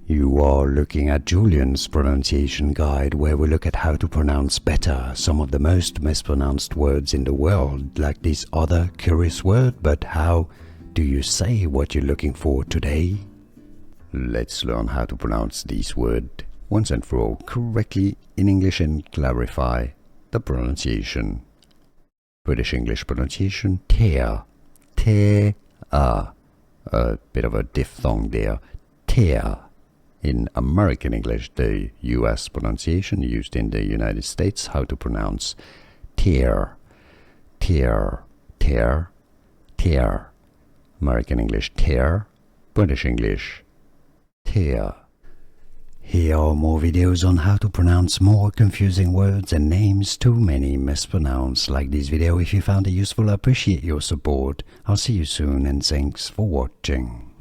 You are looking at Julian's pronunciation guide, where we look at how to pronounce better some of the most mispronounced words in the world, like this other curious word. But how do you say what you're looking for today? Let's learn how to pronounce this word once and for all correctly in English and clarify the pronunciation. British English pronunciation: tear, tear, a bit of a diphthong there, tear. In American English, the US pronunciation used in the United States, how to pronounce tear, tear, tear, tear. American English, tear. British English, tear. Here are more videos on how to pronounce more confusing words and names too many mispronounced. Like this video if you found it useful. I appreciate your support. I'll see you soon and thanks for watching.